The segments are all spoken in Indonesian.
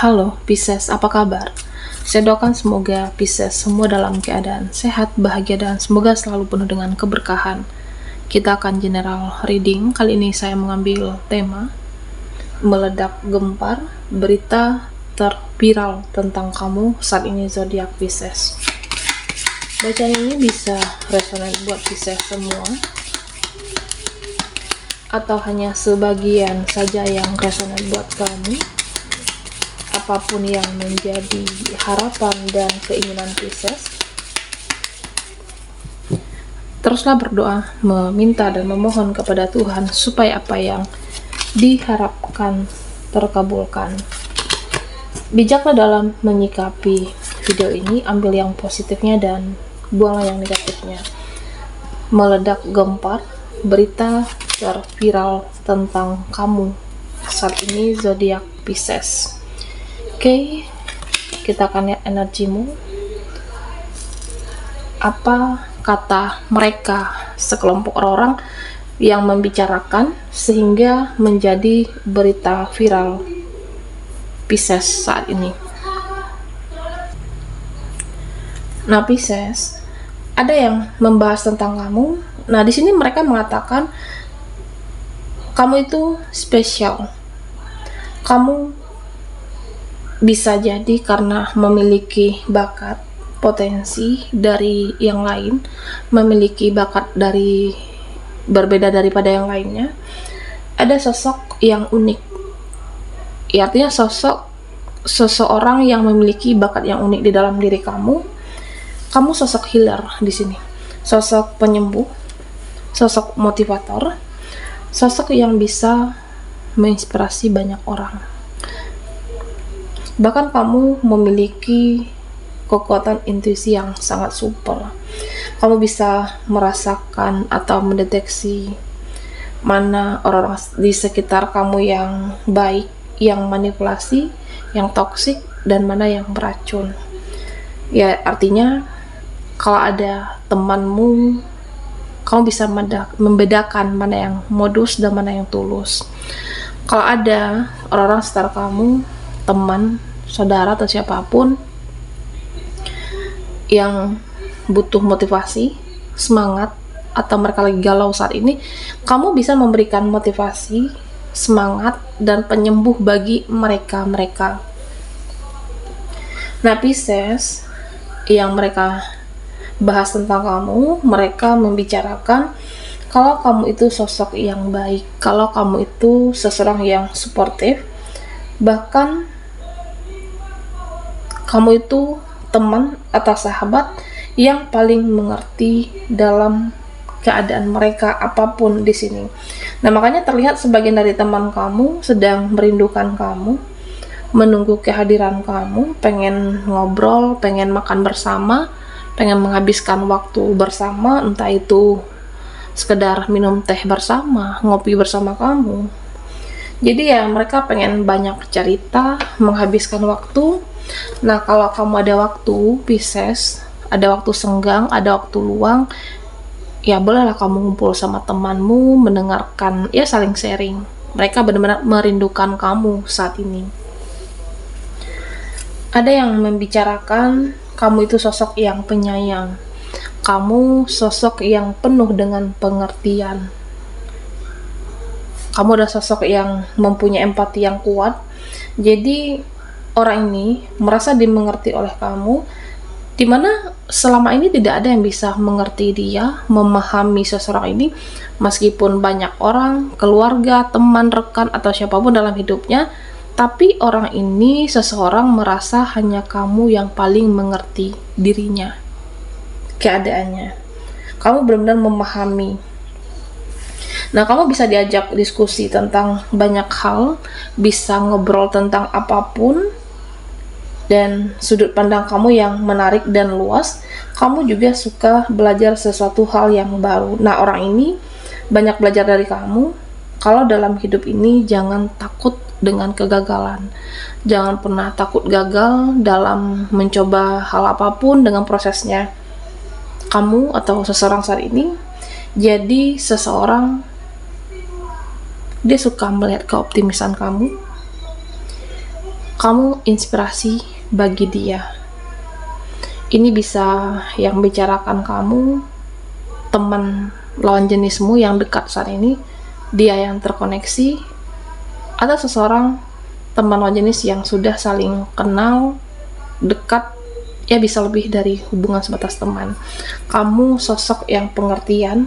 Halo Pisces, apa kabar? Saya doakan semoga Pisces semua dalam keadaan sehat, bahagia, dan semoga selalu penuh dengan keberkahan. Kita akan general reading. Kali ini saya mengambil tema meledak gempar, berita terviral tentang kamu saat ini zodiak Pisces. Bacaan ini bisa resonan buat Pisces semua atau hanya sebagian saja yang resonan buat kamu. Apapun yang menjadi harapan dan keinginan Pisces, teruslah berdoa, meminta dan memohon kepada Tuhan supaya apa yang diharapkan terkabulkan. Bijaklah dalam menyikapi video ini, ambil yang positifnya dan buanglah yang negatifnya. Meledak gempar, berita terviral tentang kamu saat ini zodiak Pisces. Oke, kita akan lihat energimu. Apa kata mereka, sekelompok orang yang membicarakan sehingga menjadi berita viral Pisces saat ini. Nah, Pisces, ada yang membahas tentang kamu. Nah, di sini mereka mengatakan kamu itu spesial. Kamu bisa jadi karena memiliki bakat, potensi dari yang lain, memiliki bakat dari berbeda daripada yang lainnya. Ada sosok yang unik. Ya, artinya seseorang yang memiliki bakat yang unik di dalam diri kamu. Kamu sosok healer di sini. Sosok penyembuh, sosok motivator, sosok yang bisa menginspirasi banyak orang. Bahkan kamu memiliki kekuatan intuisi yang sangat super. Kamu bisa merasakan atau mendeteksi mana orang-orang di sekitar kamu yang baik, yang manipulasi, yang toksik, dan mana yang beracun. Ya, artinya kalau ada temanmu, kamu bisa membedakan mana yang modus dan mana yang tulus. Kalau ada orang-orang sekitar kamu, teman, saudara, atau siapapun yang butuh motivasi, semangat, atau mereka lagi galau saat ini, kamu bisa memberikan motivasi, semangat, dan penyembuh bagi mereka. Nah, Pisces, yang mereka bahas tentang kamu, mereka membicarakan kalau kamu itu sosok yang baik, kalau kamu itu seseorang yang suportif, bahkan kamu itu teman atau sahabat yang paling mengerti dalam keadaan mereka apapun di sini. Nah, makanya terlihat sebagian dari teman kamu sedang merindukan kamu, menunggu kehadiran kamu, pengen ngobrol, pengen makan bersama, pengen menghabiskan waktu bersama, entah itu sekedar minum teh bersama, ngopi bersama kamu. Jadi ya, mereka pengen banyak cerita, menghabiskan waktu. Nah, kalau kamu ada waktu, Pisces, ada waktu senggang, ada waktu luang, ya bolehlah kamu ngumpul sama temanmu, mendengarkan, ya saling sharing. Mereka benar-benar merindukan kamu saat ini. Ada yang membicarakan kamu itu sosok yang penyayang. Kamu sosok yang penuh dengan pengertian. Kamu adalah sosok yang mempunyai empati yang kuat. Jadi orang ini merasa dimengerti oleh kamu, dimana selama ini tidak ada yang bisa mengerti dia, memahami seseorang ini, meskipun banyak orang, keluarga, teman, rekan, atau siapapun dalam hidupnya, tapi orang ini, seseorang merasa hanya kamu yang paling mengerti dirinya, keadaannya. Kamu benar-benar memahami. Nah, kamu bisa diajak diskusi tentang banyak hal, bisa ngobrol tentang apapun, dan sudut pandang kamu yang menarik dan luas. Kamu juga suka belajar sesuatu hal yang baru. Nah, orang ini banyak belajar dari kamu. Kalau dalam hidup ini, jangan takut dengan kegagalan. Jangan pernah takut gagal dalam mencoba hal apapun dengan prosesnya. Kamu atau seseorang saat ini jadi seseorang, dia suka melihat keoptimisan kamu, kamu inspirasi bagi dia. Ini bisa yang bicarakan kamu, teman lawan jenismu yang dekat saat ini, dia yang terkoneksi, atau seseorang teman lawan jenis yang sudah saling kenal, dekat, ya bisa lebih dari hubungan sebatas teman. Kamu sosok yang pengertian,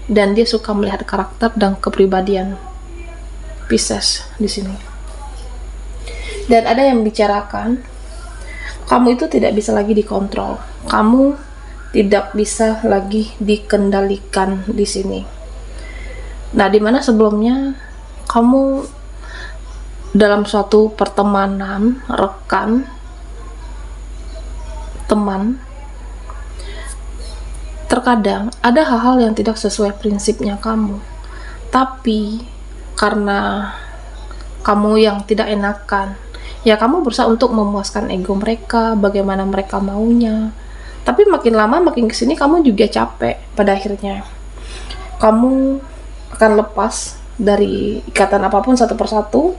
dan dia suka melihat karakter dan kepribadian Pisces di sini. Dan ada yang bicarakan, kamu itu tidak bisa lagi dikontrol. Kamu tidak bisa lagi dikendalikan di sini. Nah, dimana sebelumnya kamu dalam suatu pertemanan, rekan, teman, terkadang ada hal-hal yang tidak sesuai prinsipnya kamu. Tapi karena kamu yang tidak enakan, ya kamu berusaha untuk memuaskan ego mereka, bagaimana mereka maunya. Tapi makin lama makin kesini kamu juga capek. Pada akhirnya kamu akan lepas dari ikatan apapun satu persatu,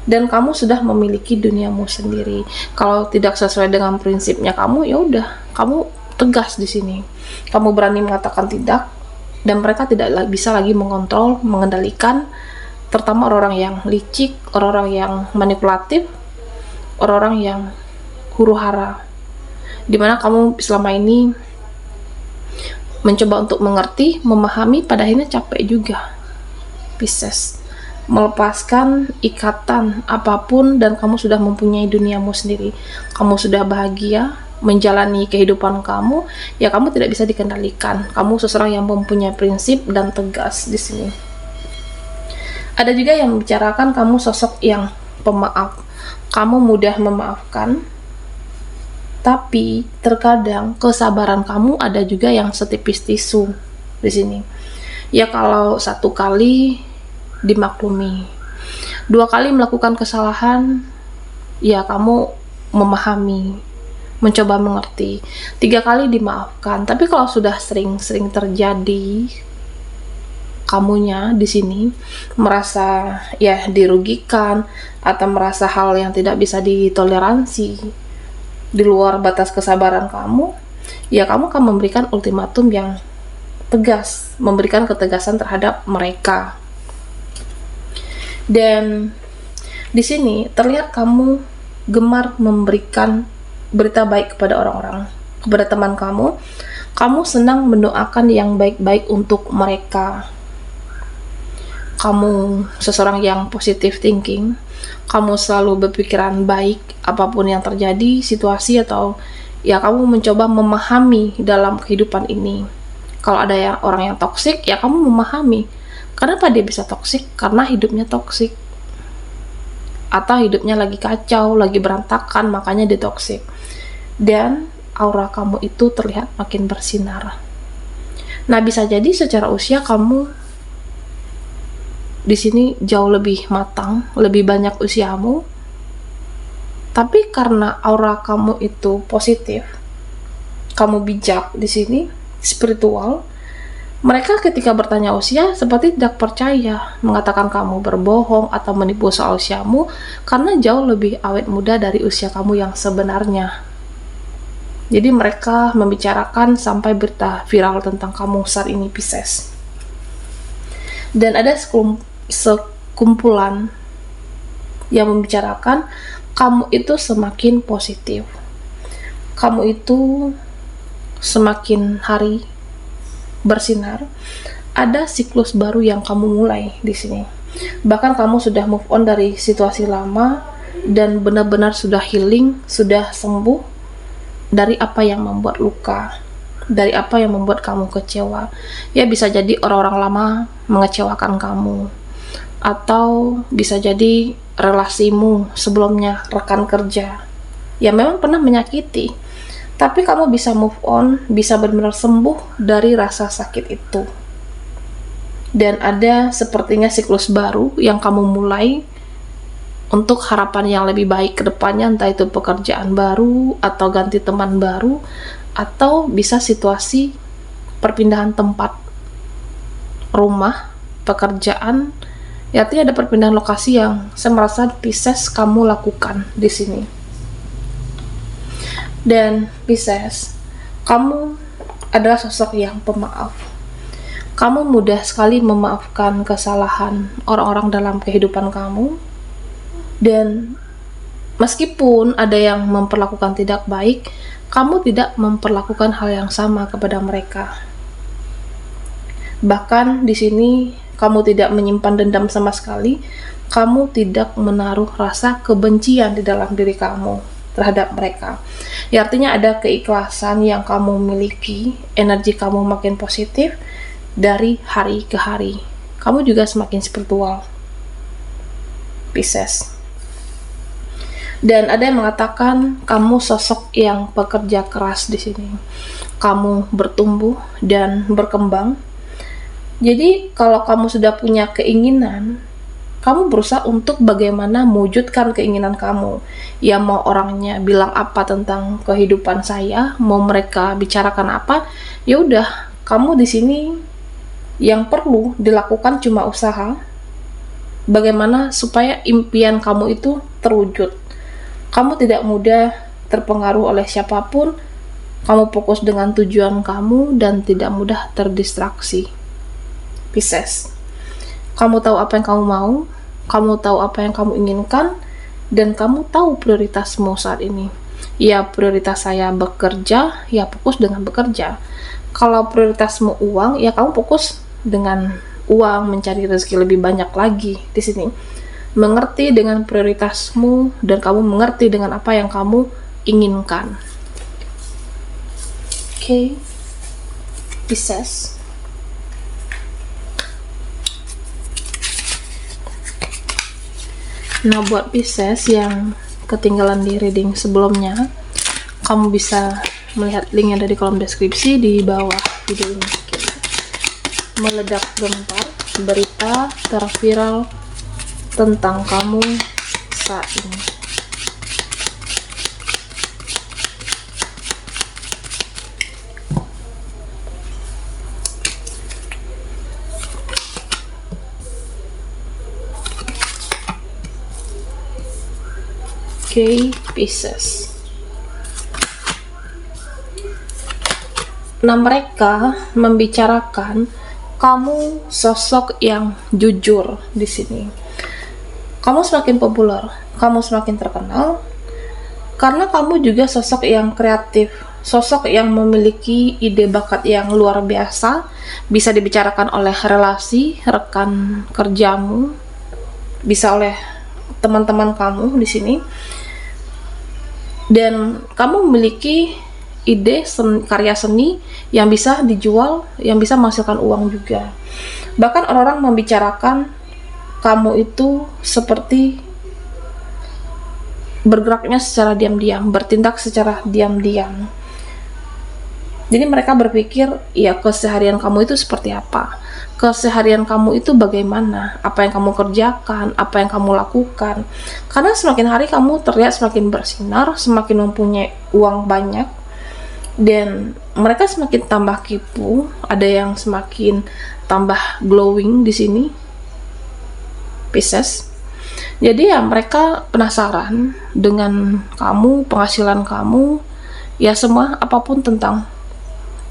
dan kamu sudah memiliki duniamu sendiri. Kalau tidak sesuai dengan prinsipnya kamu, ya udah, kamu tegas di sini. Kamu berani mengatakan tidak, dan mereka tidak bisa lagi mengontrol, mengendalikan, terutama orang-orang yang licik, orang-orang yang manipulatif, orang-orang yang huru-hara, dimana kamu selama ini mencoba untuk mengerti, memahami, pada akhirnya capek juga, Pisces. Melepaskan ikatan apapun, dan kamu sudah mempunyai duniamu sendiri. Kamu sudah bahagia menjalani kehidupan kamu, ya kamu tidak bisa dikendalikan. Kamu seseorang yang mempunyai prinsip dan tegas di sini. Ada juga yang membicarakan kamu sosok yang pemaaf. Kamu mudah memaafkan, tapi terkadang kesabaran kamu ada juga yang setipis tisu di sini. Ya kalau satu kali dimaklumi, 2 kali melakukan kesalahan, ya kamu memahami, mencoba mengerti, 3 kali dimaafkan. Tapi kalau sudah sering-sering terjadi, kamunya di sini merasa ya dirugikan, atau merasa hal yang tidak bisa ditoleransi di luar batas kesabaran kamu, ya kamu akan memberikan ultimatum yang tegas, memberikan ketegasan terhadap mereka. Dan di sini terlihat kamu gemar memberikan berita baik kepada orang-orang, kepada teman kamu. Kamu senang mendoakan yang baik-baik untuk mereka. Kamu seseorang yang positive thinking. Kamu selalu berpikiran baik apapun yang terjadi, situasi, atau ya kamu mencoba memahami dalam kehidupan ini. Kalau ada orang yang toksik, ya kamu memahami kenapa dia bisa toksik, karena hidupnya toksik, atau hidupnya lagi kacau, lagi berantakan, makanya dia toksik. Dan aura kamu itu terlihat makin bersinar. Nah, bisa jadi secara usia kamu di sini jauh lebih matang, lebih banyak usiamu, tapi karena aura kamu itu positif, kamu bijak di sini, spiritual, mereka ketika bertanya usia seperti tidak percaya, mengatakan kamu berbohong atau menipu soal usiamu, karena jauh lebih awet muda dari usia kamu yang sebenarnya. Jadi mereka membicarakan sampai berita viral tentang kamu saat ini, Pisces. Dan ada sekumpulan yang membicarakan kamu itu semakin positif, kamu itu semakin hari bersinar. Ada siklus baru yang kamu mulai di sini. Bahkan kamu sudah move on dari situasi lama dan benar-benar sudah healing, sudah sembuh dari apa yang membuat luka, dari apa yang membuat kamu kecewa. Ya bisa jadi orang-orang lama mengecewakan kamu, atau bisa jadi relasimu sebelumnya, rekan kerja, ya memang pernah menyakiti, tapi kamu bisa move on, bisa benar-benar sembuh dari rasa sakit itu. Dan ada sepertinya siklus baru yang kamu mulai untuk harapan yang lebih baik ke depannya, entah itu pekerjaan baru, atau ganti teman baru, atau bisa situasi perpindahan tempat, rumah, pekerjaan, Ya, artinya ada perpindahan lokasi yang saya merasa Pisces kamu lakukan di sini. Dan Pisces, kamu adalah sosok yang pemaaf. Kamu mudah sekali memaafkan kesalahan orang-orang dalam kehidupan kamu. Dan meskipun ada yang memperlakukan tidak baik, kamu tidak memperlakukan hal yang sama kepada mereka. Bahkan di sini kamu tidak menyimpan dendam sama sekali, kamu tidak menaruh rasa kebencian di dalam diri kamu terhadap mereka. Ya, artinya ada keikhlasan yang kamu miliki, energi kamu makin positif dari hari ke hari. Kamu juga semakin spiritual, Pisces. Dan ada yang mengatakan kamu sosok yang pekerja keras di sini. Kamu bertumbuh dan berkembang. Jadi kalau kamu sudah punya keinginan, kamu berusaha untuk bagaimana mewujudkan keinginan kamu. Ya, mau orangnya bilang apa tentang kehidupan saya, mau mereka bicarakan apa, ya udah, kamu di sini yang perlu dilakukan cuma usaha bagaimana supaya impian kamu itu terwujud. Kamu tidak mudah terpengaruh oleh siapapun, kamu fokus dengan tujuan kamu dan tidak mudah terdistraksi. Pisces, kamu tahu apa yang kamu mau, kamu tahu apa yang kamu inginkan, dan kamu tahu prioritasmu saat ini. Ya, prioritas saya bekerja, ya fokus dengan bekerja. Kalau prioritasmu uang, ya kamu fokus dengan uang, mencari rezeki lebih banyak lagi di sini. Mengerti dengan prioritasmu dan kamu mengerti dengan apa yang kamu inginkan. Oke, Pisces. Nah, buat Pisces yang ketinggalan di reading sebelumnya, kamu bisa melihat linknya dari kolom deskripsi di bawah video ini. Meledak gempar, berita terviral tentang kamu saat ini. Oke, Pisces. Nah, mereka membicarakan kamu sosok yang jujur di sini. Kamu semakin populer, kamu semakin terkenal karena kamu juga sosok yang kreatif, sosok yang memiliki ide bakat yang luar biasa, bisa dibicarakan oleh relasi, rekan kerjamu, bisa oleh teman-teman kamu di sini. Dan kamu memiliki ide karya seni yang bisa dijual, yang bisa menghasilkan uang juga. Bahkan orang-orang membicarakan kamu itu seperti bergeraknya secara diam-diam, bertindak secara diam-diam. Jadi mereka berpikir, ya keseharian kamu itu seperti apa? Keseharian kamu itu bagaimana? Apa yang kamu kerjakan? Apa yang kamu lakukan? Karena semakin hari kamu terlihat semakin bersinar, semakin mempunyai uang banyak, dan mereka semakin tambah kipu. Ada yang semakin tambah glowing di sini, Pisces. Jadi ya mereka penasaran dengan kamu, penghasilan kamu, ya semua apapun tentang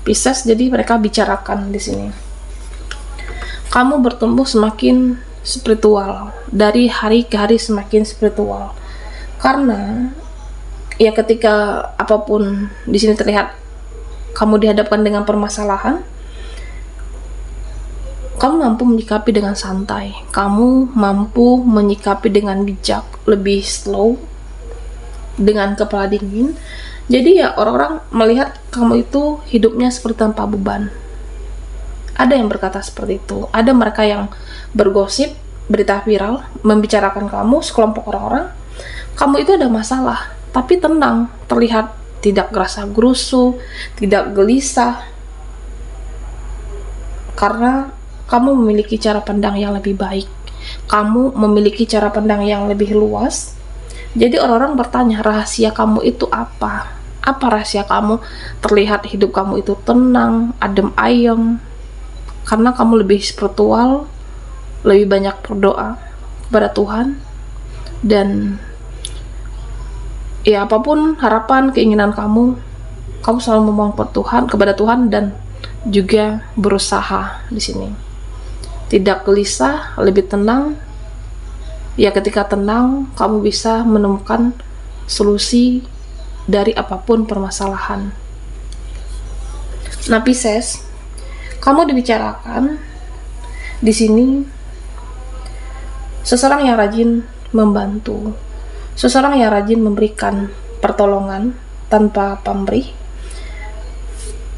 Pisces. Jadi mereka bicarakan di sini. Kamu bertumbuh semakin spiritual, dari hari ke hari semakin spiritual. Karena ya ketika apapun di sini terlihat kamu dihadapkan dengan permasalahan, kamu mampu menyikapi dengan santai, kamu mampu menyikapi dengan bijak, lebih slow, dengan kepala dingin. Jadi ya orang-orang melihat kamu itu hidupnya seperti tanpa beban. Ada yang berkata seperti itu, ada mereka yang bergosip, berita viral, membicarakan kamu, sekelompok orang-orang, kamu itu ada masalah, tapi tenang, terlihat tidak gerasa gerusu, tidak gelisah, karena kamu memiliki cara pandang yang lebih baik, kamu memiliki cara pandang yang lebih luas. Jadi orang-orang bertanya, rahasia kamu itu apa? Apa rahasia kamu? Terlihat hidup kamu itu tenang, adem ayem, karena kamu lebih spiritual, lebih banyak berdoa kepada Tuhan, dan ya apapun harapan keinginan kamu selalu memohon kepada Tuhan dan juga berusaha di sini. Tidak gelisah, lebih tenang. Ya ketika tenang, kamu bisa menemukan solusi dari apapun permasalahan. Nah, Pisces, kamu dibicarakan di sini seseorang yang rajin membantu, seseorang yang rajin memberikan pertolongan tanpa pamrih.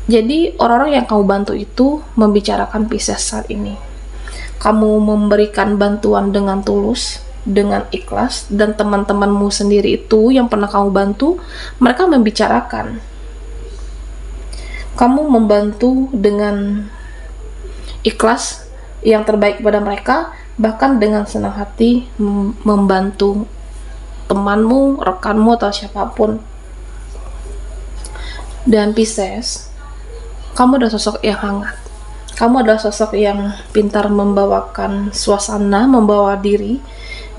Jadi orang-orang yang kamu bantu itu membicarakan Pisces saat ini. Kamu memberikan bantuan dengan tulus, dengan ikhlas, dan teman-temanmu sendiri itu yang pernah kamu bantu, mereka membicarakan. Kamu membantu dengan ikhlas yang terbaik pada mereka, bahkan dengan senang hati membantu temanmu, rekanmu, atau siapapun. Dan Pisces, kamu adalah sosok yang hangat. Kamu adalah sosok yang pintar membawakan suasana, membawa diri.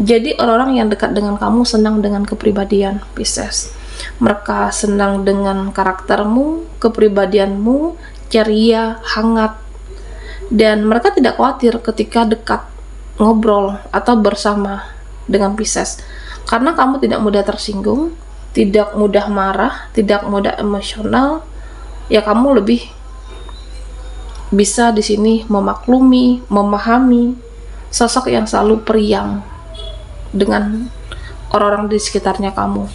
Jadi orang-orang yang dekat dengan kamu senang dengan kepribadian Pisces. Mereka senang dengan karaktermu, kepribadianmu, ceria, hangat. Dan mereka tidak khawatir ketika dekat, ngobrol, atau bersama dengan Pisces. Karena kamu tidak mudah tersinggung, tidak mudah marah, tidak mudah emosional. Ya kamu lebih bisa di sini memaklumi, memahami sosok yang selalu periang dengan orang-orang di sekitarnya kamu.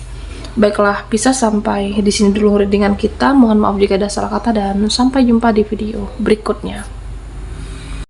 Baiklah, bisa sampai di sini dulu readingan kita. Mohon maaf jika ada salah kata dan sampai jumpa di video berikutnya.